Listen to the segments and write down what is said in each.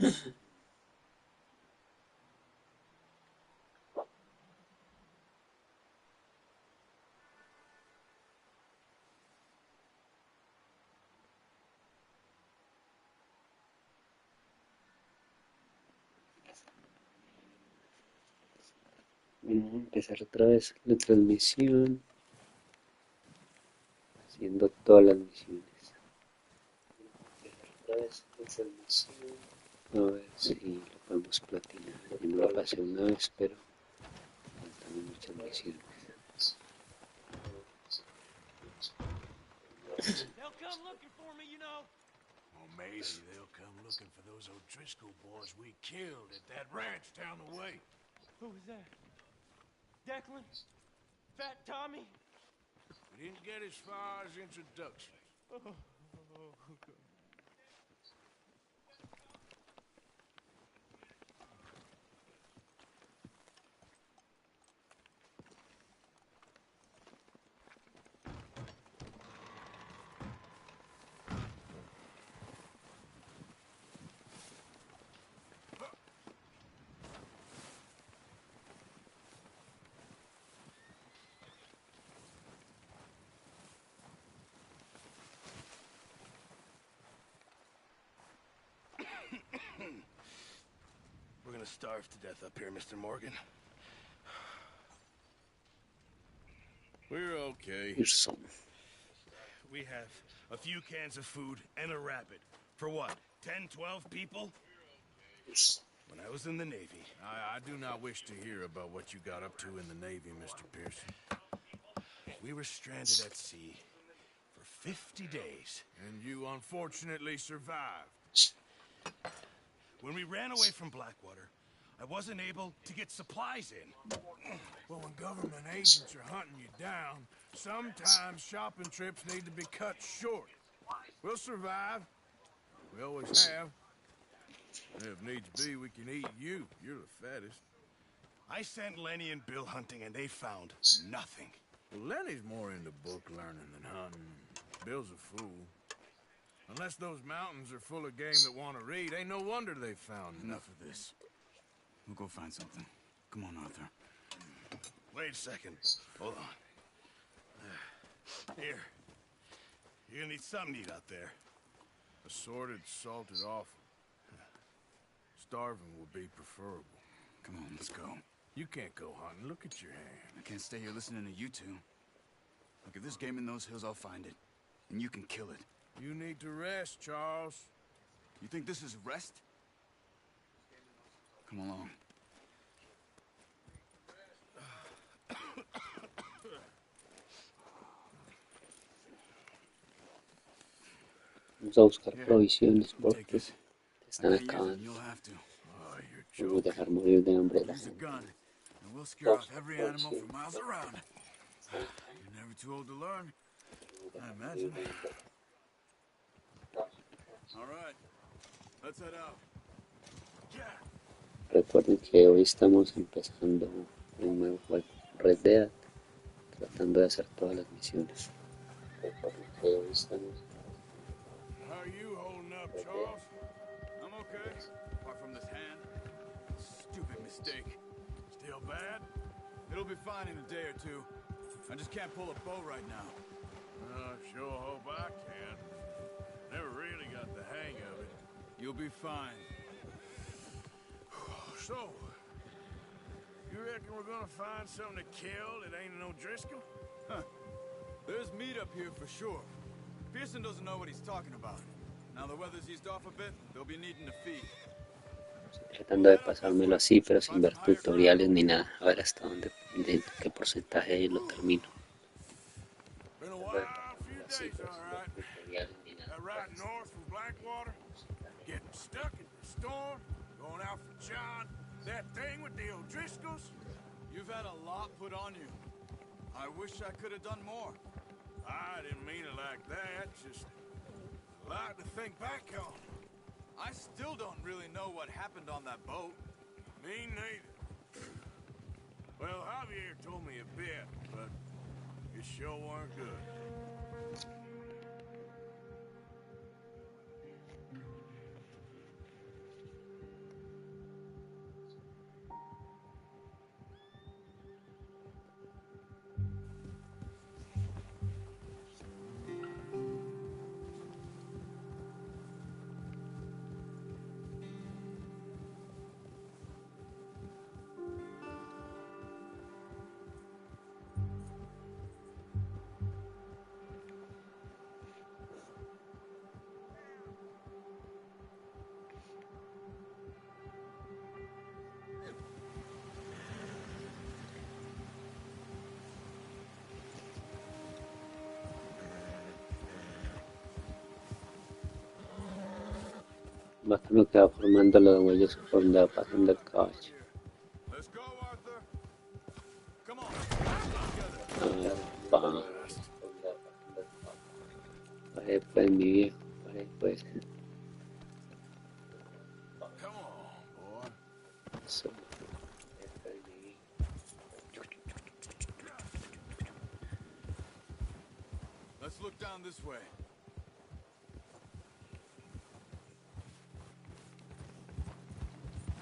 Vamos a empezar otra vez la transmisión, haciendo todas las misiones. Empezar otra vez la transmisión. A ver si lo podemos platinar. Yo no lo pasé una vez, pero faltan muchas misiones. They'll come looking for me, you know. Well, maybe they'll come looking for those O'Driscoll boys we killed at that ranch down the way. Who was that? Declan? Fat Tommy? We didn't get as far as introductions. Oh. We're gonna starve to death up here, Mr. Morgan. We're okay. Here's some. We have a few cans of food and a rabbit. For what, 10, 12 people? When I was in the Navy... I do not wish to hear about what you got up to in the Navy, Mr. Pearson. We were stranded at sea for 50 days. And you unfortunately survived. When we ran away from Blackwater, I wasn't able to get supplies in. Well, when government agents are hunting you down, sometimes shopping trips need to be cut short. We'll survive. We always have. And if needs be, we can eat you. You're the fattest. I sent Lenny and Bill hunting, and they found nothing. Well, Lenny's more into book learning than hunting. Bill's a fool. Unless those mountains are full of game that want to read, ain't no wonder they found enough of this. We'll go find something. Come on, Arthur. Wait a second. Hold on. Here. You're gonna need something to eat out there. Assorted, salted offal. Starving will be preferable. Come on, let's go. You can't go hunting. Look at your hand. I can't stay here listening to you two. Look, if there's game in those hills, I'll find it. And you can kill it. You need to rest, Charles. You think this is rest? Come along. Vamos a buscar provisiones porque Take this. están I can't use it, acabando. and you'll have to. Oh, you're Podemos joking. dejar morir de hambre a la Use a gente. gun, and we'll scare off every animal for miles around. You're never too old to learn, I imagine. All right, let's head out. Recuerden que hoy estamos empezando un nuevo juego, Red Dead, tratando de hacer todas las misiones. Recuerden que hoy estamos... How are you holding up, Charles? I'm okay, apart from this hand. Stupid mistake. Still bad? It'll be fine in a day or two. I just can't pull a bow right now. Sure hope I can. Never really got the hang of it. You'll be fine. So, you reckon we're gonna find something to kill that ain't an O'Driscoll? Huh. There's meat up here for sure. Pearson doesn't know what he's talking about. Now the weather's eased off a bit, they'll be needing to feed. Tratando de pasármelo así, pero sin ver tutoriales ni nada. A ver hasta dónde, de qué porcentaje ahí lo termino. Been a while, a few days, all right. That ride north from Blackwater, getting stuck in the storm, going out for John, that thing with the O'Driscolls. You've had a lot put on you. I wish I could have done more. I didn't mean it like that, just a lot to think back on. I still don't really know what happened on that boat. Me neither. Well, Javier told me a bit, but it sure weren't good. Bacano que va formando los huellas por donde va pasando el caballo. Let's go, Arthur. Come on. Pa. Vale, pues mi viejo, vale, pues. Come on, boy. Eso. Let's look down this way.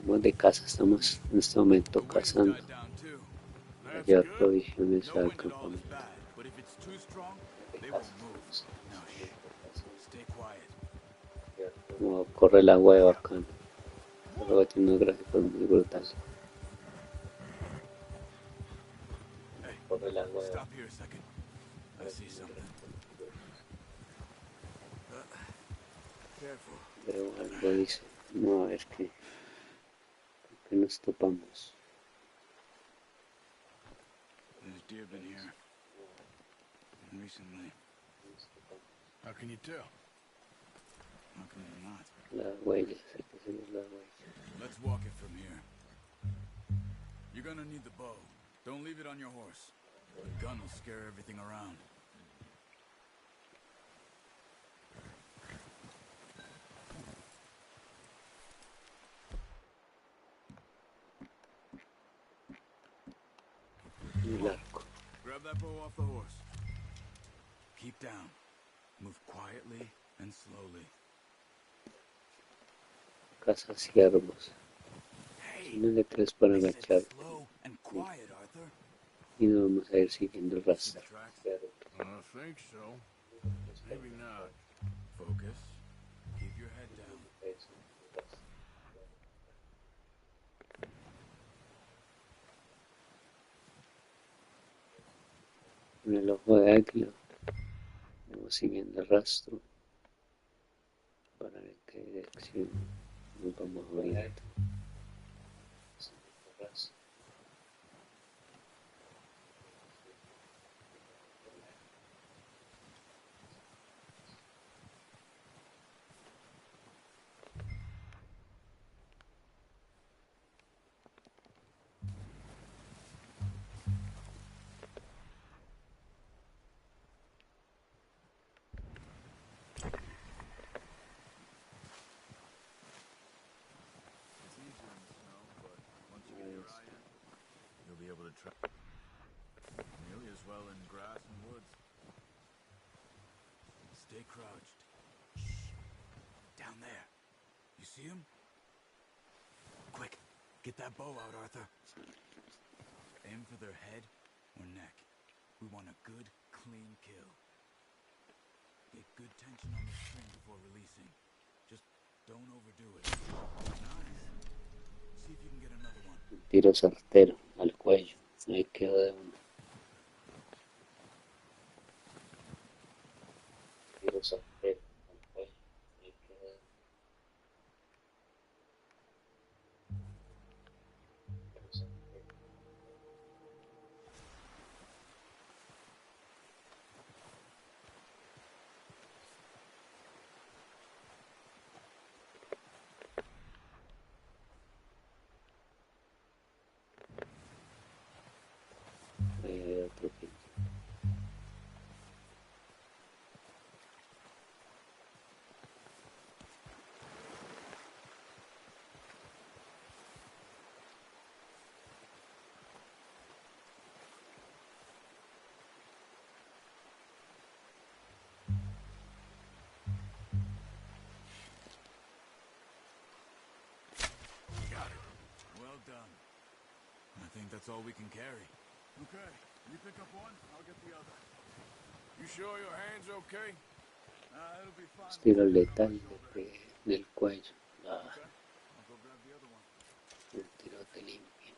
Estamos de casa, estamos en este momento The waves cazando died down too. para That's llevar good. provisiones No al wind at all is campamento. bad, but if it's too strong, they won't move. Now shh. Stay quiet. Como corre el agua de bacano. El agua tiene unos gráficos muy brutales. Hey, Corre el agua de stop here a second. I see something. Careful. Veo algo, dice. No, a ver qué nos topamos. There's deer been here recently. How can you tell? How can you not? Las huellas, aquí hacemos las huellas. Let's walk it from here. You're gonna need the bow. Don't leave it on your horse. The gun will scare everything around. Y el arco. Grab that bow off the horse. Keep down. Move quietly and slowly. Caza ciervos. Hey, Tiene letras para I said agachar. slow and quiet, Arthur. Y nos vamos a ir siguiendo el See the rastro. tracks? I think so. Maybe not. Focus. Keep your head down. Con el ojo de águila vamos siguiendo el rastro para ver qué dirección nos vamos orientando. It's easier in the snow, but once you get your eye in, you'll be able to track nearly as well in grass and woods. Stay crouched. Shh. Down there. You see him? Quick, get that bow out, Arthur. Aim for their head or neck. We want a good, clean kill. Get good tension on the string before releasing. Just don't overdo it. Nice. See if you can get another one. Un tiro certero al cuello. Ahí quedó de uno. Tiro certero al cuello. Ahí quedó de uno. Tiro certero. Ahí hay otro que Well done. I think that's all we can carry. Okay, you pick up one, I'll get the other. You sure your hand's okay? It'll be fine. tiro letal del cuello. Okay, I'll go grab the other one. Un tiro de limpio.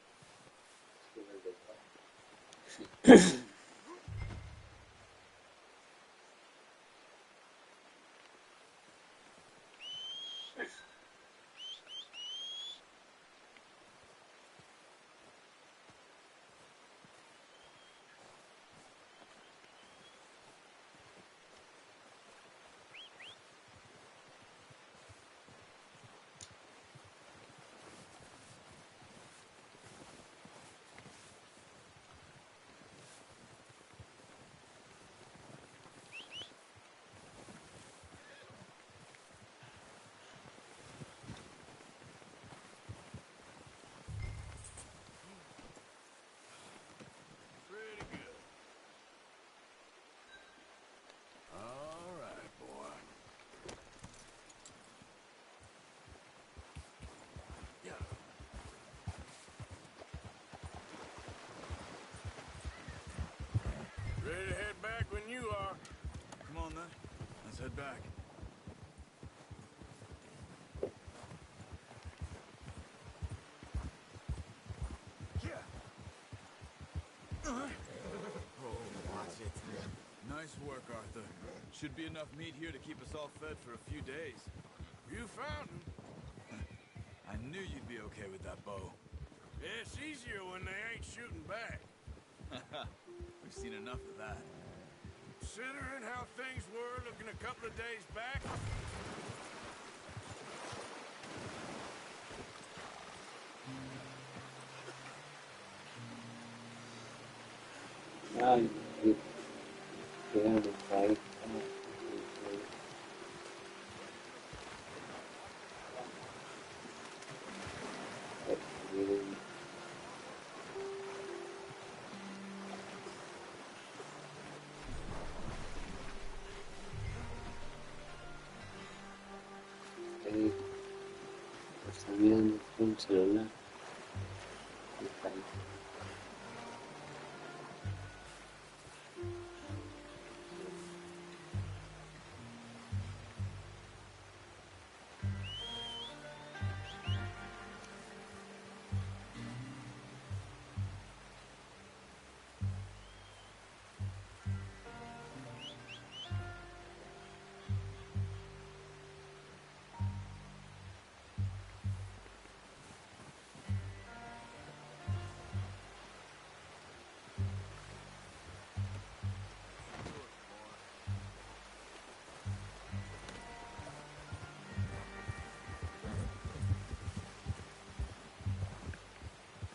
on then. Let's head back. Oh, watch it. Nice work, Arthur. Should be enough meat here to keep us all fed for a few days. You found him. I knew you'd be okay with that bow. Yeah, it's easier when they ain't shooting back. We've seen enough of that. Considering how things were looking a couple of days back. Ay, sí, quédame ahí. Ahí, está mirando con el celular. Está ahí.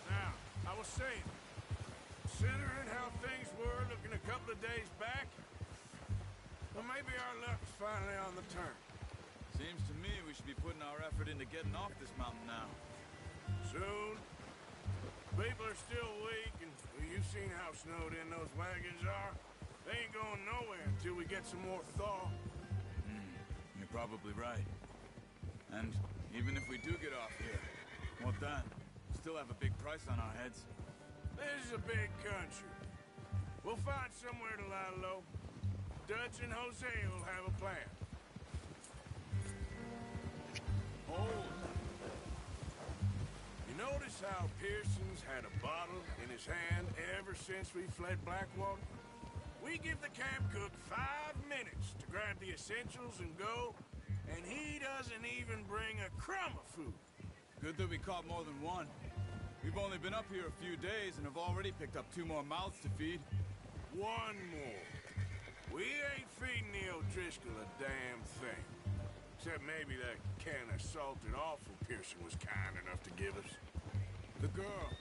Now, I was saying, considering how things were looking a couple of days back, well, maybe our luck's finally on the turn. Seems to me we should be putting our effort into getting off this mountain now. Soon. People are still weak, and well, you've seen how snowed in those wagons are. They ain't going nowhere until we get some more thaw. You're probably right. And even if we do get off here, what then? Still have a big price on our heads. This is a big country. We'll find somewhere to lie low. Dutch and Jose will have a plan. Oh! You notice how Pearson's had a bottle in his hand ever since we fled Blackwater? We give the camp cook 5 minutes to grab the essentials and go, and he doesn't even bring a crumb of food. Good that we caught more than one. We've only been up here a few days and have already picked up 2 more mouths to feed. One more. We ain't feeding the O'Driscoll a damn thing. Except maybe that can of salted offal Pearson was kind enough to give us. The girl.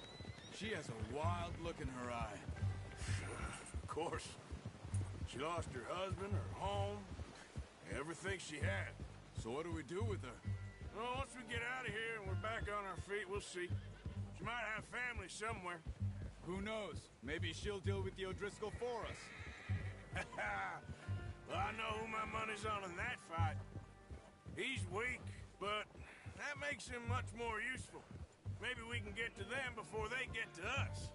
She has a wild look in her eye. Of course. She lost her husband, her home, everything she had. So what do we do with her? Well, once we get out of here and we're back on our feet, we'll see. She might have family somewhere. Who knows? Maybe she'll deal with the O'Driscoll for us. Well, I know who my money's on in that fight. He's weak, but that makes him much more useful. Maybe we can get to them before they get to us.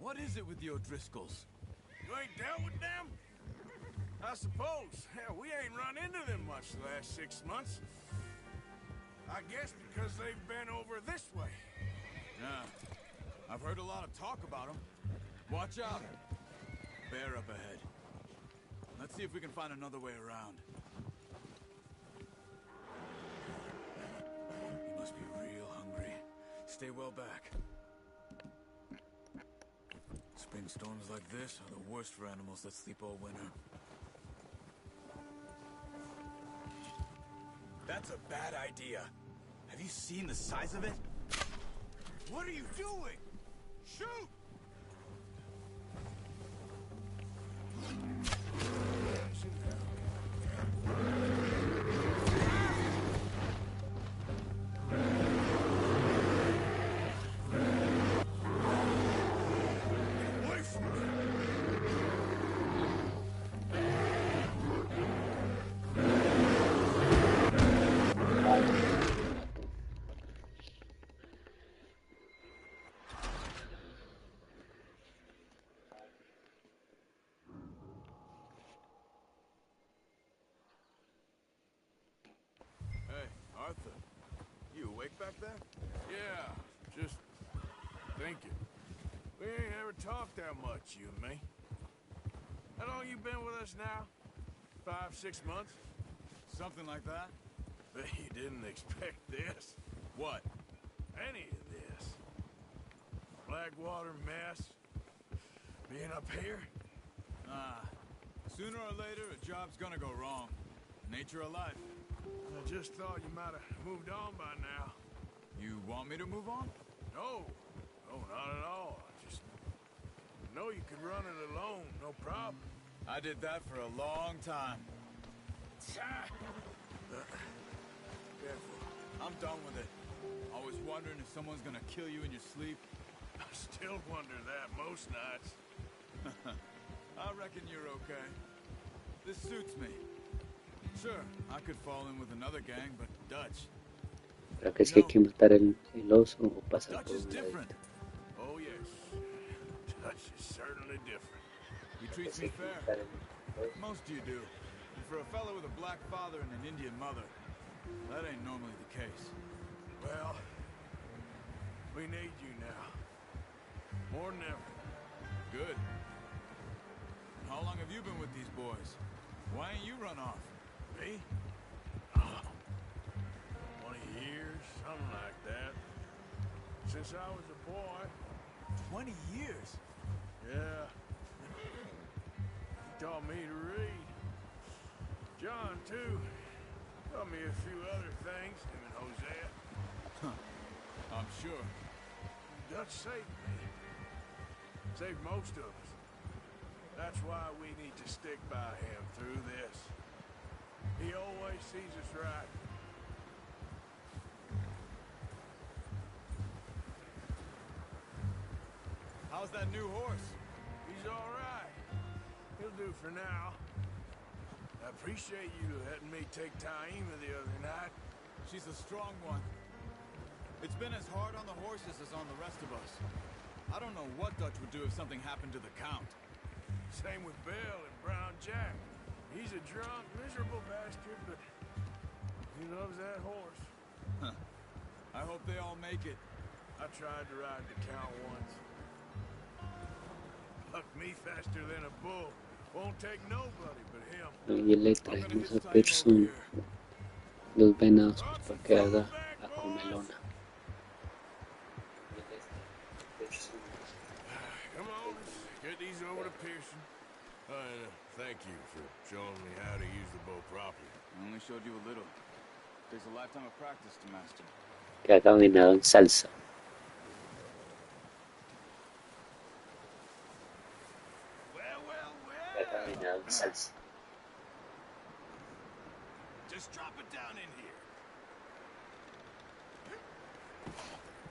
What is it with the O'Driscolls? You ain't dealt with them? I suppose. Hell, we ain't run into them much the last 6 months. I guess because they've been over this way. Yeah. I've heard a lot of talk about them. Watch out. Bear up ahead. Let's see if we can find another way around. You must be real hungry. Stay well back. Spring storms like this are the worst for animals that sleep all winter. That's a bad idea. Have you seen the size of it? What are you doing? Shoot! Away from me! Arthur, you awake back there? Yeah, just thinking. We ain't ever talked that much, you and me. How long you been with us now? 5, 6 months? Something like that? Bet you didn't expect this. What? Any of this. Blackwater mess. Being up here? Sooner or later, a job's gonna go wrong. Nature of life. I just thought you might have moved on by now. You want me to move on? No. No, not at all. I just know you could run it alone, no problem. I did that for a long time. Careful. I'm done with it. Always wondering if someone's gonna kill you in your sleep. I still wonder that most nights. I reckon you're okay. This suits me. Sure, I could fall in with another gang, but Dutch. Creo que sí hay que matar el oso o pasar Dutch por is un different. ladito. Oh, yes. Dutch is certainly different. He treats me fair. Most of you do. And for a fellow with a black father and an Indian mother, that ain't normally the case. Well, we need you now. More than ever. Good. How long have you been with these boys? Why ain't you run off? Me? 20 years, something like that. Since I was a boy. 20 years? Yeah. He taught me to read. John, too. Taught me a few other things, him and Hosea. I'm sure. Dutch saved me. Saved most of us. That's why we need to stick by him through this. He always sees us right. How's that new horse? He's all right. He'll do for now. I appreciate you letting me take Taima the other night. She's a strong one. It's been as hard on the horses as on the rest of us. I don't know what Dutch would do if something happened to the Count. Same with Bill and Brown Jack. He's a drunk, miserable bastard, but he loves that horse. I hope they all make it. I tried to ride the Count once. Bucked me faster than a bull. Won't take nobody but him. Y le traemos a Pearson los venados pues, para que haga la comelona. Come on, let's get these over to Pearson. Thank you for showing me how to use the bow properly. I only showed you a little. Takes a lifetime of practice to master. Que haga venado en salsa. Que haga venado en salsa. Just drop it down in here.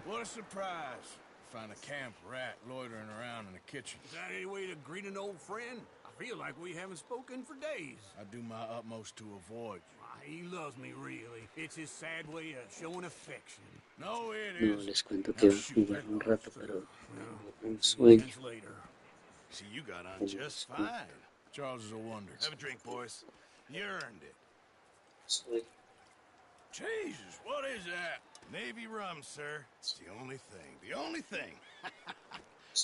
What a surprise. Find a camp rat loitering around in the kitchen. Is that any way to greet an old friend? I feel like we haven't spoken for days. I do my utmost to avoid you. He loves me, really. It's his sad way of showing affection. No, it No, is. les cuento que jugaron un rato, pero un sueño. Years later. See, you got on just fine. Charles is a wonder. Have a drink, boys. You earned it. Sueño. Jesus, what is that? Navy rum, sir. It's the only thing. The only thing.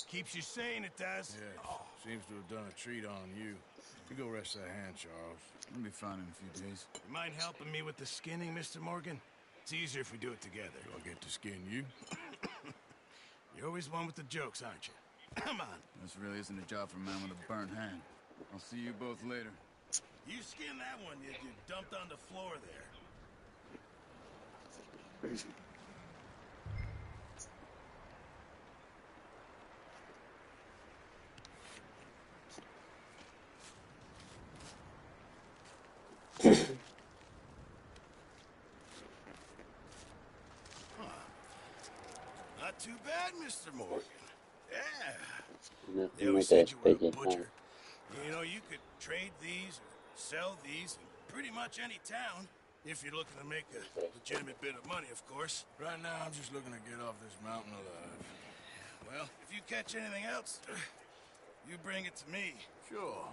Keeps you sane, it does. Yes, seems to have done a treat on you. You go rest that hand, Charles. I'll be fine in a few days. You mind helping me with the skinning, Mr. Morgan? It's easier if we do it together. Do I get to skin you? You're always one with the jokes, aren't you? Come on. This really isn't a job for a man with a burnt hand. I'll see you both later. You skin that one you dumped on the floor there. Not too bad, Mr. Morgan. Yeah. They No always te said you were a despegues, butcher. You know, you could trade these or sell these in pretty much any town. If you're looking to make a legitimate bit of money, of course. Right now, I'm just looking to get off this mountain alive. Well, if you catch anything else, you bring it to me. Sure.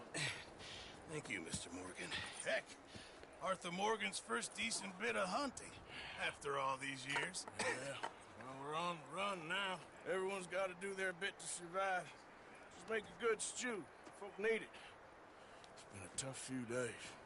Thank you, Mr. Morgan. Heck, Arthur Morgan's first decent bit of hunting after all these years. Yeah, well, we're on the run now. Everyone's got to do their bit to survive. Just make a good stew. Folk need it. It's been a tough few days.